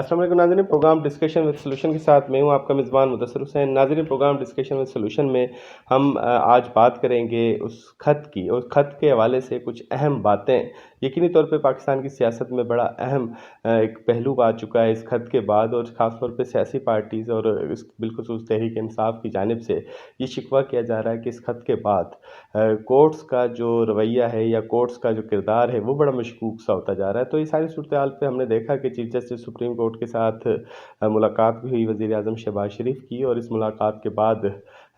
अस्सलाम वालेकुम नाज़रीन, प्रोग्राम डिस्कशन विद सॉल्यूशन के साथ मैं हूं आपका मेज़बान मुदस्सिर हुसैन। नाज़रीन, प्रोग्राम डिस्कशन विद सॉल्यूशन में हम आज बात करेंगे उस ख़त की, और ख़त के हवाले से कुछ अहम बातें। यकीनी तौर पे पाकिस्तान की सियासत में बड़ा अहम एक पहलू आ चुका है इस ख़त के बाद, और ख़ास तौर पे सियासी पार्टीज़ और बिलखुसूस तहरीक इंसाफ की जानिब से ये शिकवा किया जा रहा है कि इस ख़त के बाद कोर्ट्स का जो रवैया है या कोर्ट्स का जो किरदार है वो बड़ा मशकूक सा होता जा रहा है। तो ये सारी सूरत हाल पे हमने देखा कि चीफ जस्टिस सुप्रीम कोर्ट के साथ मुलाकात भी हुई वज़ीर आज़म शहबाज शरीफ की, और इस मुलाकात के बाद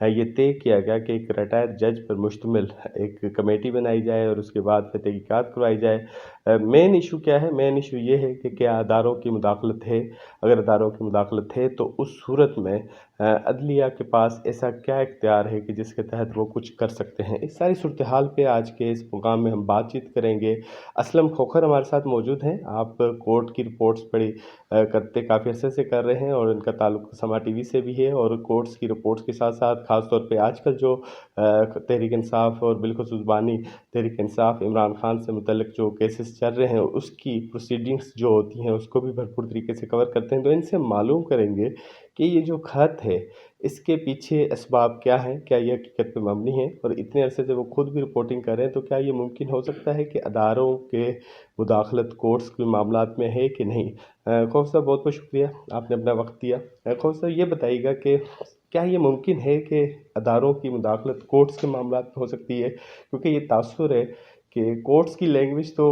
ये तय किया गया कि एक रिटायर्ड जज पर मुश्तमिल एक कमेटी बनाई जाए और उसके बाद फिर तहकीकात करवाई जाए। मेन इशू क्या है? मेन इशू ये है कि क्या अदारों की मुदाखलत है? अगर अदारों की मुदाखलत है तो उस सूरत में अदलिया के पास ऐसा क्या इख्तियार है कि जिसके तहत वो कुछ कर सकते हैं? इस सारी सूरत हाल पे आज के इस प्रोग्राम में हम बातचीत करेंगे। असलम खोखर हमारे साथ मौजूद हैं। आप कोर्ट की रिपोर्ट्स बड़ी करते काफ़ी अरसे से कर रहे हैं, और इनका ताल्लुक समा टीवी से भी है, और कोर्ट्स की रिपोर्ट्स के साथ साथ ख़ास तौर पे आजकल जो तहरीक इंसाफ और बिलखुसूस बानी तहरीक इंसाफ इमरान खान से मुतल्लिक जो केसेस चल रहे हैं उसकी प्रोसीडिंग्स जो होती हैं उसको भी भरपूर तरीके से कवर करते हैं। तो इनसे मालूम करेंगे कि ये जो ख़त है इसके पीछे असबाब क्या हैं, क्या ये हकीकत पे मबनी है, और इतने अरसे से वो खुद भी रिपोर्टिंग कर रहे हैं, तो क्या ये मुमकिन हो सकता है कि अदारों के मुदाखलत कोर्ट्स के मामलात में है कि नहीं? खौफ साहब, बहुत बहुत शुक्रिया, आपने अपना वक्त दिया। खौफ साहब, ये बताइएगा कि क्या ये मुमकिन है कि अदारों की मुदाखलत कोर्ट्स के मामलात में हो सकती है? क्योंकि ये तासुर है कि कोर्ट्स की लैंग्वेज तो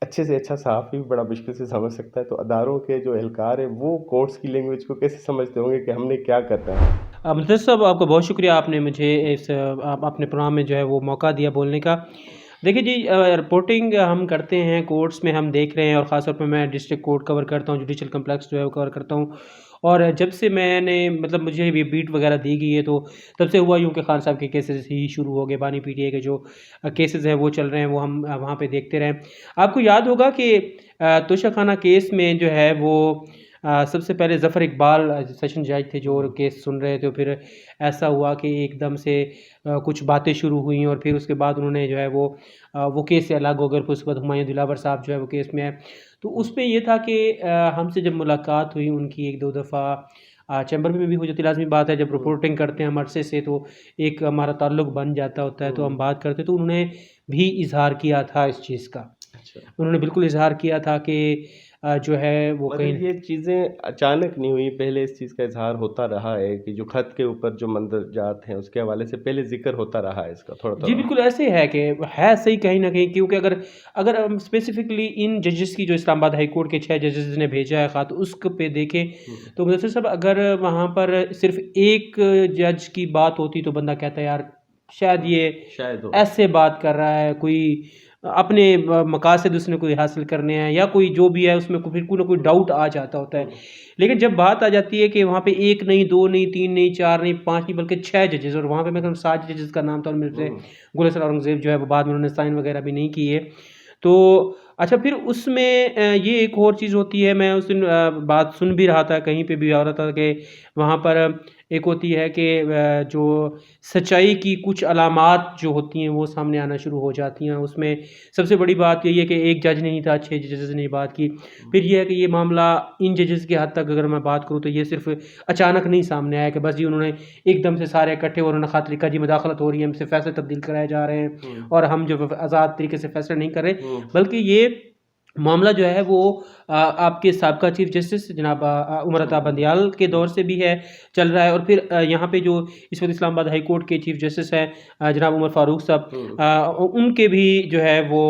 अच्छे से अच्छा सहाफ़ी भी बड़ा मुश्किल से समझ सकता है, तो अदारों के जो एहलकार हैं वो कोर्ट्स की लैंग्वेज को कैसे समझते होंगे कि हमने क्या करना है? मुदस्सिर साहब, आपका बहुत शुक्रिया, आपने मुझे इस अपने प्रोग्राम में जो है वो मौका दिया बोलने का। देखिए जी, रिपोर्टिंग हम करते हैं कोर्ट्स में, हम देख रहे हैं, और ख़ास तौर पे मैं डिस्ट्रिक्ट कोर्ट कवर करता हूँ, जुडिशल कम्प्लेक्स जो है वो कवर करता हूँ। और जब से मैंने मतलब मुझे ये बीट वगैरह दी गई है, तो तब से हुआ यूँ कि खान साहब के केसेस ही शुरू हो गए। बानी पीटीआई के जो केसेस हैं वो चल रहे हैं, वो हम वहाँ पे देखते रहे। आपको याद होगा कि तोशाखाना केस में जो है वो सबसे पहले ज़फ़र इकबाल सेशन जज थे जो केस सुन रहे थे। फिर ऐसा हुआ कि एकदम से कुछ बातें शुरू हुई, और फिर उसके बाद उन्होंने जो है वो केस से अलग हो गए। फिर उसके बाद हुमायूं दिलावर साहब जो है वो केस में आए। तो उसमें ये था कि हमसे जब मुलाकात हुई उनकी एक दो दफ़ा चैम्बर में भी हो जाती, लाजमी बात है, जब रिपोर्टिंग करते हैं हम अरसे से तो एक हमारा ताल्लुक़ बन जाता होता है, तो हम बात करते। तो उन्होंने भी इज़हार किया था इस चीज़ का। अच्छा, उन्होंने बिल्कुल इज़हार किया था कि जो है वो मतलब कहीं ये चीज़ें अचानक नहीं हुई, पहले इस चीज़ का इज़हार होता रहा है कि जो ख़त के ऊपर जो मंदरजात हैं उसके हवाले से पहले ज़िक्र होता रहा है इसका जी, थोड़ा-थोड़ा। बिल्कुल ऐसे है कि है सही कहीं न कहीं, क्योंकि अगर अगर हम स्पेसिफ़िकली इन जजेस की, जो इस्लामाबाद हाई कोर्ट के 6 जजेस ने भेजा है ख़त, उसक पे देखें, हुँ, तो मुदस्सिर साहब, अगर वहाँ पर सिर्फ़ एक जज की बात होती तो बंदा कहता यार शायद ये शायद हो। ऐसे बात कर रहा है, कोई अपने मकासद उसने कोई हासिल करने हैं, या कोई जो भी है उसमें फिर कोई ना कोई डाउट आ जाता होता है। हुँ, लेकिन जब बात आ जाती है कि वहाँ पे 1 नहीं, 2 नहीं, 3 नहीं, 4 नहीं, 5 नहीं, बल्कि 6 जजेस, और वहाँ पे मैं कहूँ 7 जजेस का नाम था, और मेरे से हुँ, गुल हसन औरंगज़ेब जो है वो बाद में उन्होंने साइन वगैरह भी नहीं किए। तो अच्छा, फिर उसमें ये एक और चीज़ होती है, मैं उस दिन बात सुन भी रहा था, कहीं पे भी आ रहा था कि वहाँ पर एक होती है कि जो सच्चाई की कुछ अलामात जो होती हैं वो सामने आना शुरू हो जाती हैं। उसमें सबसे बड़ी बात यही है कि एक जज नहीं था, 6 जजेस ने बात की। फिर ये है कि ये मामला इन जजेस के हद तक अगर मैं बात करूँ तो ये सिर्फ़ अचानक नहीं सामने आया कि बस जी उन्होंने एकदम से सारे इकट्ठे हो, उन्होंने ख़त लिखा जी मुदाखलत हो रही है, हमसे फ़ैसले तब्दील कराए जा रहे हैं, हुँ, और हम जो आज़ाद तरीके से फ़ैसले नहीं कर रहे। हुँ, बल्कि ये मामला जो है वो आपके साबका चीफ जस्टिस जनाब उमर अता बंदियाल के दौर से भी है, चल रहा है। और फिर यहाँ पे जो इस वक्त इस्लामाबाद हाई कोर्ट के चीफ जस्टिस हैं जनाब उमर फ़ारूक साहब, हुँ, उनके भी जो है वो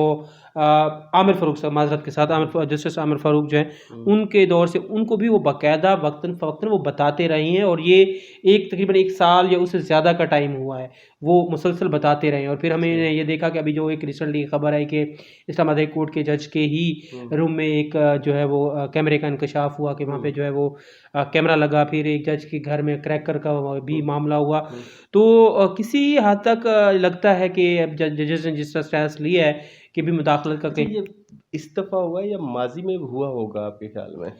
आमिर फ़ारूक साहब, माज़रत के साथ जस्टिस आमिर फ़ारूक जो हैं, हुँ, उनके दौर से उनको भी वो बाकायदा वक्तन-फ़वक्तन वो बताते रहे हैं, और ये एक तकरीबन 1 साल या उससे ज़्यादा का टाइम हुआ है, वो मुसलसल बताते रहे हैं। और फिर हमें अच्छा, ये देखा कि अभी जो एक रिसेंटली खबर आई कि इस्लामाबाद हाई कोर्ट के जज के ही हुँ, रूम में एक जो है वो कैमरे का इंकशाफ हुआ कि वहाँ पे हुँ, जो है वो कैमरा लगा। फिर एक जज के घर में क्रैकर का भी हुँ, मामला हुआ। हुँ। तो किसी हद तक लगता है कि अब जजेस ने जिस तरह स्टैंस लिया है कि भी मुदाखलत का अच्छा, कहीं ये इस दफ़ा हुआ है या माज़ी में भी हुआ होगा आपके ख़्याल में?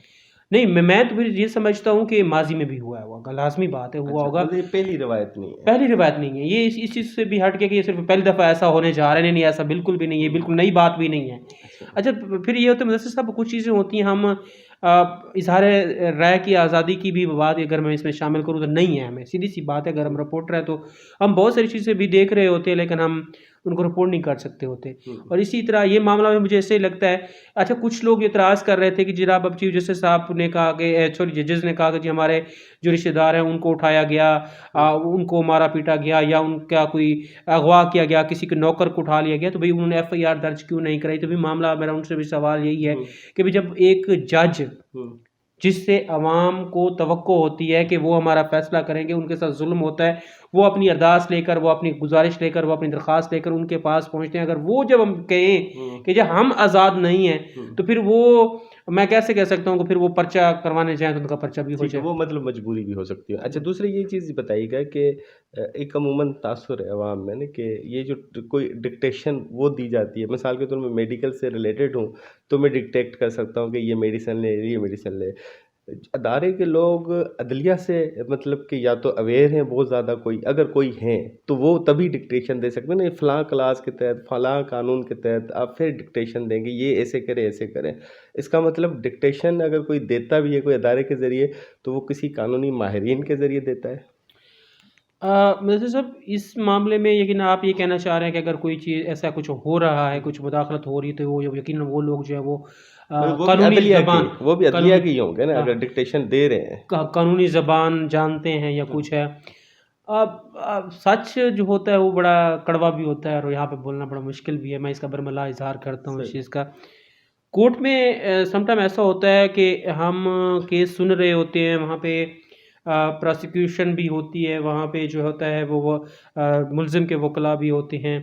नहीं, मैं तो फिर ये समझता हूँ कि माज़ी में भी हुआ होगा, लाज़मी बात है, हुआ अच्छा, होगा। मतलब ये पहली रिवायत नहीं है। पहली रिवायत नहीं है। ये इस चीज़ से भी हट के कि ये सिर्फ़ पहली दफ़ा ऐसा होने जा रहा है, नहीं, ऐसा बिल्कुल भी नहीं है, हुँ, बिल्कुल नई बात भी नहीं है। अच्छा, अच्छा, फिर ये होता है मुदस्सिर साहब, कुछ चीज़ें होती हैं हम इजहार राय की आज़ादी की भी बात अगर मैं इसमें शामिल करूँ तो नहीं है। हमें सीधी सी बात है, अगर हम रिपोर्टर हैं तो हम बहुत सारी चीज़ें भी देख रहे होते हैं लेकिन हम उनको रिपोर्ट नहीं कर सकते होते। और इसी तरह ये मामला में मुझे ऐसे ही लगता है। अच्छा, कुछ लोग एतराज़ कर रहे थे कि जनाब अब चीफ जस्टिस साहब ने कहा कि सॉरी जजेस ने कहा कि जी हमारे जो रिश्तेदार हैं उनको उठाया गया, उनको मारा पीटा गया या उनका कोई अगवा किया गया, किसी के नौकर को उठा लिया गया, तो भाई उन्होंने FIR दर्ज क्यों नहीं कराई। तो भी मामला मेरा उनसे भी सवाल यही है कि भाई जब एक जज जिससे अवाम को तवक्को होती है कि वो हमारा फैसला करेंगे, उनके साथ जुल्म होता है, वो अपनी अरदास लेकर, वो अपनी गुजारिश लेकर, वो अपनी दरख्वास्त लेकर उनके पास पहुंचते हैं, अगर वो जब हम कहें कि जब हम आज़ाद नहीं हैं तो फिर वो मैं कैसे कह सकता हूँ कि फिर वो पर्चा करवाने जाएं तो उनका पर्चा भी हो जाए। वो मतलब मजबूरी भी हो सकती है। अच्छा, दूसरी ये चीज़ बताइएगा कि एक अमूमन तासुर है अवाम में ना कि ये जो कोई डिक्टेशन वो दी जाती है, मिसाल के तौर में मेडिकल से रिलेटेड हूँ तो मैं डिक्टेट कर सकता हूँ कि ये मेडिसिन ले, ये मेडिसिन ले। अदारे के लोग अदलिया से मतलब कि या तो अवेयर हैं बहुत ज़्यादा, कोई अगर कोई हैं तो वो तभी डिक्टेशन दे सकते हैं ना, फ़लाँ क्लास के तहत फ़लाँ कानून के तहत आप फिर डिक्टेशन देंगे, ये ऐसे करें ऐसे करें। इसका मतलब डिक्टेशन अगर कोई देता भी है कोई अदारे के ज़रिए तो वो किसी कानूनी माहिरीन के ज़रिए देता है। वैसे सब इस मामले में यकीन आप ये कहना चाह रहे हैं कि अगर कोई चीज़ ऐसा कुछ हो रहा है, कुछ मुदाखलत हो रही है तो वो यकीन वो लोग जो है वो वो भी कानूनी अदलिया के ज़बान वो भी अदलिया कानून के ही होंगे ना, अगर डिक्टेशन दे रहे हैं। कानूनी ज़बान जानते हैं या कुछ है। अब सच जो होता है वो बड़ा कड़वा भी होता है और यहाँ पे बोलना बड़ा मुश्किल भी है। मैं इसका बरमला इज़हार करता हूँ इस सही। चीज़ का। कोर्ट में समटाइम ऐसा होता है कि हम केस सुन रहे होते हैं, वहाँ पे प्रोसिक्यूशन भी होती है, वहाँ पे जो होता है वो मुल्ज़िम के वकला भी होते हैं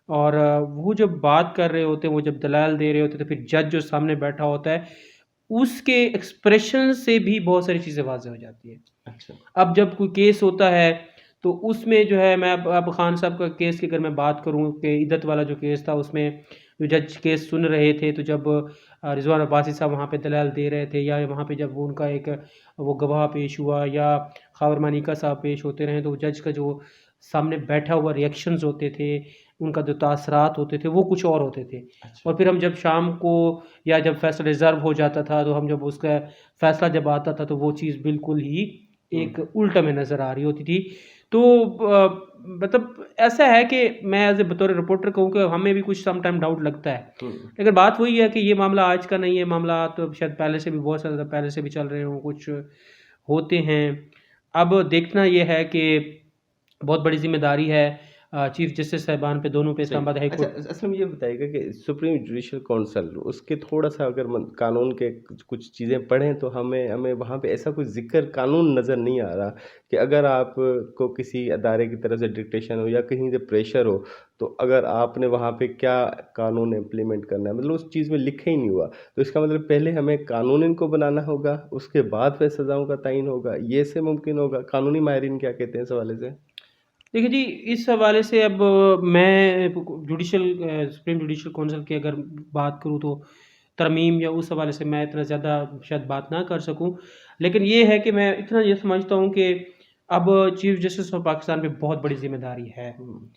और वो जब बात कर रहे होते हैं, वो जब दलाल दे रहे होते हैं तो फिर जज जो सामने बैठा होता है उसके एक्सप्रेशन से भी बहुत सारी चीज़ें वाज़ेह हो जाती है। अच्छा। अब जब कोई केस होता है तो उसमें जो है मैं अब खान साहब का केस की अगर मैं बात करूं कि इद्दत वाला जो केस था उसमें जो जज केस सुन रहे थे तो जब रिजवान अब्बासी साहब वहाँ पे दलाल दे रहे थे या वहाँ पे जब वो उनका एक वो गवाह पेश हुआ या खावर मानिका साहब पेश होते रहे तो जज का जो सामने बैठा हुआ रिएक्शंस होते थे, उनका जो तासरात होते थे वो कुछ और होते थे। अच्छा। और फिर हम जब शाम को या जब फैसला रिजर्व हो जाता था तो हम जब उसका फैसला जब आता था तो वो चीज़ बिल्कुल ही एक उल्टा में नज़र आ रही होती थी। तो मतलब ऐसा है कि मैं एज़ ए बतौर रिपोर्टर कहूँ कि हमें भी कुछ सम टाइम डाउट लगता है। लेकिन बात वही है कि ये मामला आज का नहीं है, मामला तो शायद पहले से भी बहुत ज़्यादा पहले से भी चल रहे हों, कुछ होते हैं। अब देखना ये है कि बहुत बड़ी ज़िम्मेदारी है चीफ जस्टिस साहिबान पे, दोनों पे, इस्लामाबाद हाई अच्छा, कोर्ट। असल में ये बताइएगा कि सुप्रीम जुडिशल काउंसिल उसके थोड़ा-सा अगर कानून के कुछ चीज़ें पढ़ें तो हमें हमें वहाँ पे ऐसा कोई ज़िक्र कानून नज़र नहीं आ रहा कि अगर आप को किसी अदारे की तरफ से डिक्टेशन हो या कहीं से प्रेशर हो, तो अगर आपने वहाँ पे क्या कानून इम्प्लीमेंट करना है, मतलब उस चीज़ में लिखा ही नहीं हुआ। तो इसका मतलब पहले हमें कानून इनको बनाना होगा, उसके बाद फिर सज़ाओं का तयन होगा, ये से मुमकिन होगा? कानूनी माहिरीन क्या कहते हैं इस हवाले से? देखिए जी, इस हवाले से अब मैं सुप्रीम जुडिशल काउंसिल की अगर बात करूँ तो तरमीम या उस हवाले से मैं इतना ज़्यादा शायद बात ना कर सकूँ। लेकिन ये है कि मैं इतना ये समझता हूँ कि अब चीफ जस्टिस ऑफ पाकिस्तान पे बहुत बड़ी ज़िम्मेदारी है। हुँ।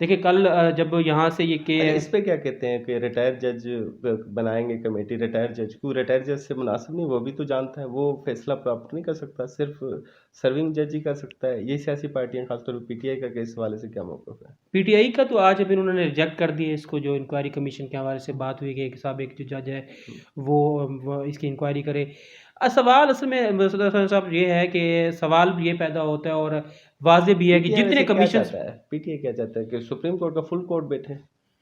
देखिए कल जब यहाँ से ये के अच्छा, इस पे क्या कहते हैं कि रिटायर्ड जज बनाएंगे कमेटी? रिटायर्ड जज क्यों? रिटायर्ड जज से मुनासिब नहीं? वो भी तो जानता है, वो फैसला प्राप्त नहीं कर सकता, सिर्फ सर्विंग जज ही कर सकता है। ये सियासी पार्टियां, खासतौर पर PTI का इस हवाले से क्या मौक़िफ़ है? PTI का तो आज अभी उन्होंने रिजेक्ट कर दिया इसको, जो इंक्वायरी कमीशन के हवाले से बात हुई कि साहब एक जो जज है वो इसकी इंक्वायरी करे। सवाल असल में सदर साहब ये है कि सवाल भी ये पैदा होता है और वाज़ेह भी है कि PTI जितने वैसे क्या कमीशन चाहता है? PTI क्या चाहता है कि सुप्रीम कोर्ट का फुल कोर्ट बैठे,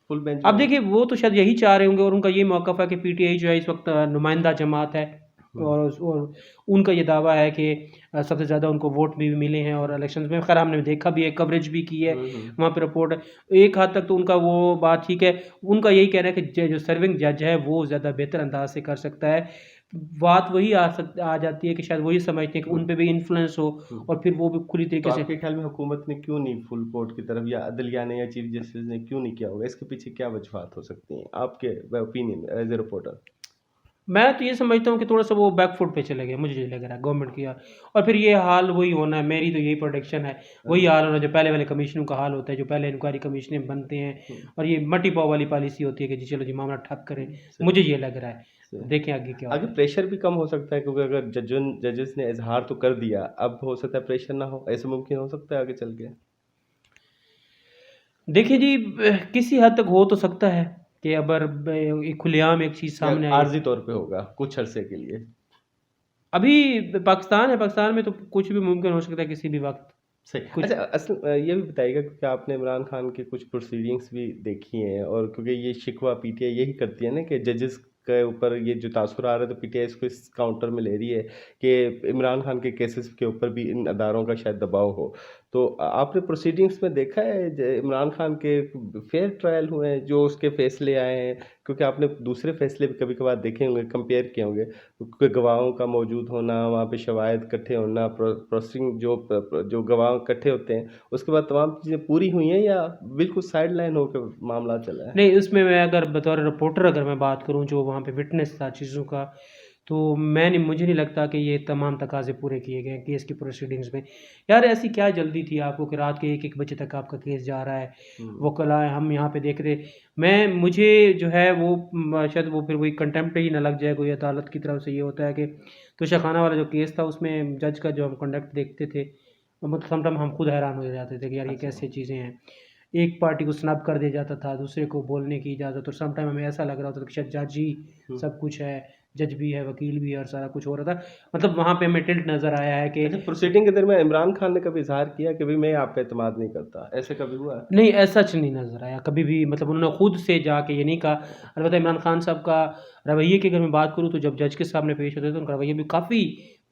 फुल बेंच अब बने? देखिए वो तो शायद यही चाह रहे होंगे और उनका ये मौक़िफ़ है कि PTI जो है इस वक्त नुमाइंदा जमात है और उनका ये दावा है कि सबसे ज़्यादा उनको वोट भी मिले हैं और इलेक्शंस में खैर हमने देखा भी है, कवरेज भी की है, वहाँ पे रिपोर्ट है। एक हद तक तो उनका वो बात ठीक है, उनका यही कहना है कि जो सर्विंग जज है वो ज़्यादा बेहतर अंदाज से कर सकता है। बात वही आ जाती है कि शायद वही समझते हैं कि उन पे भी इन्फ्लुएंस हो और फिर वो भी खुली तो तरीके से। आपके ख्याल में हुकूमत ने क्यों नहीं फुल कोर्ट की तरफ, या अदलिया ने या चीफ जस्टिस ने क्यों नहीं किया होगा? इसके पीछे क्या वजूहात हो सकती हैं आपके ओपिनियन में एज ए रिपोर्टर? मैं तो ये समझता हूँ कि थोड़ा सा वो बैक फुट पे चले गए, मुझे ये लग रहा है गवर्नमेंट की यार। और फिर ये हाल वही होना है, मेरी तो यही प्रोडिक्शन है, वही हाल होना जो पहले वाले कमीशनों का हाल होता है, जो पहले इंक्वायरी कमीशन बनते हैं और ये मट्टी पाव वाली पॉलिसी होती है कि जी चलो जी मामला ठप करें, मुझे ये लग रहा है। देखें आगे क्या होता आगे प्रेशर भी कम हो सकता है, क्योंकि अगर जजेस ने इजहार तो कर दिया, अब हो सकता है प्रेशर ना हो, ऐसे मुमकिन हो सकता है आगे चल के। है। देखिए जी, किसी हद तक हो तो सकता है कि अगर खुलेआम एक चीज़ या सामने आई। आर्जी तौर पे होगा कुछ अरसे के लिए। अभी पाकिस्तान है, पाकिस्तान में तो कुछ भी मुमकिन हो सकता है किसी भी वक्त। सही। कुछ अच्छा, ये भी बताइएगा, क्योंकि आपने इमरान खान की कुछ प्रोसीडिंग्स भी देखी हैं, और क्योंकि ये शिकवा पीटीआई यही करती है ना कि जजेस के ऊपर ये जो तासुर आ रहा है, तो पीटीआई इसको इस काउंटर में ले रही है कि इमरान खान के केसेस के ऊपर भी इन अदारों का शायद दबाव हो। तो आपने प्रोसीडिंग्स में देखा है इमरान खान के फेयर ट्रायल हुए हैं, जो उसके फैसले आए हैं? क्योंकि आपने दूसरे फैसले भी कभी कभार देखे होंगे, कंपेयर किए होंगे, क्योंकि गवाहों का मौजूद होना, वहाँ पे शवाहिद इकट्ठे होना, प्रोसेसिंग जो गवाह इकट्ठे होते हैं, उसके बाद तमाम चीज़ें पूरी हुई हैं या बिल्कुल साइड लाइन होकर मामला चला है? नहीं, उसमें मैं अगर बतौर रिपोर्टर अगर मैं बात करूं जो वहाँ पे विटनेस था चीज़ों का, तो मुझे नहीं लगता कि ये तमाम तकाजे पूरे किए गए केस की प्रोसीडिंग्स में। यार ऐसी क्या जल्दी थी आपको कि रात के 1-1 बजे तक आपका केस जा रहा है, वो कल आए हम यहाँ पे देख रहे। मुझे जो है वो शायद वो फिर वही कंटेम्प्ट ही ना लग जाए कोई अदालत की तरफ से। ये होता है कि तोशा खाना वाला जो केस था उसमें जज का जो हम कंडक्ट देखते थे, मतलब समटाइम हम खुद हैरान हो जाते थे कि यार ये अच्छा। कैसे चीज़ें हैं। एक पार्टी को स्नब कर दिया जाता था, दूसरे को बोलने की इजाज़त, और समटाइम हमें ऐसा लग रहा होता था कि शायद जज ही सब कुछ है, जज भी है, वकील भी है, और सारा कुछ हो रहा था। मतलब वहाँ पे हमें टिल्ट नज़र आया है कि अच्छा, प्रोसीडिंग के दरमियान इमरान खान ने कभी इजहार किया कि भाई मैं आप पे एतमाद नहीं करता, ऐसे कभी हुआ है? नहीं, ऐसा सच नहीं नज़र आया कभी भी। मतलब उन्होंने खुद से जाके ये नहीं कहा। अलबत्ता इमरान खान साहब का रवैये की अगर मैं बात करूँ तो जब जज के सामने पेश होते थे तो उनका रवैया भी काफ़ी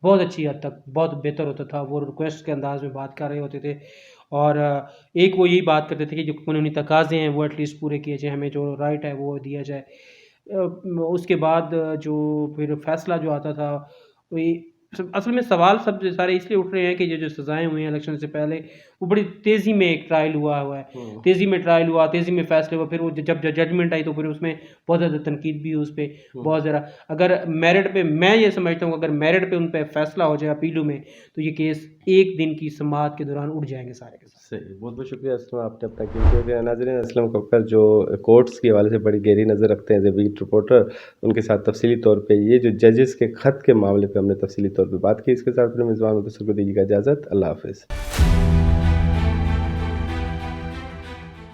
बहुत अच्छी हद तक बहुत बेहतर होता था। वो रिक्वेस्ट के अंदाज में बात कर रहे होते थे, और एक वो यही बात करते थे कि जो कानूनी तकाज़े हैं वो एटलीस्ट पूरे किए जाएँ, हमें जो राइट है वो दिया जाए। उसके बाद जो फिर फैसला जो आता था, वही असल में सवाल सब सारे इसलिए उठ रहे हैं कि ये जो सज़ाएँ हुई हैं इलेक्शन से पहले, वो बड़ी तेज़ी में एक ट्रायल हुआ है। तेज़ी में ट्रायल हुआ, तेज़ी में फ़ैसले हुआ, फिर वो जब जजमेंट आई तो फिर उसमें बहुत ज़्यादा तनकीद भी हुई उस पे, बहुत ज़्यादा। अगर मेरिट पे, मैं ये समझता हूँ अगर मेरिट पे उन पे फ़ैसला हो जाए अपीलों में, तो ये केस एक दिन की समाअत के दौरान उठ जाएँगे सारे के सारे। सही। बहुत बहुत शुक्रिया असलम, आपने अपना कीमती वक्त। नाज़रीन, असलम कक्कर जो कोर्ट्स के हवाले से बड़ी गहरी नज़र रखते हैं एज ए बीट रिपोर्टर, उनके साथ तफसीली तौर पे ये जो जजेस के ख़त के मामले पे हमने तफसीली तौर पे बात की। इसके साथ अपने मेज़बान मुदस्सिर को दीजिएगा इजाज़त। अल्लाह हाफ़िज़।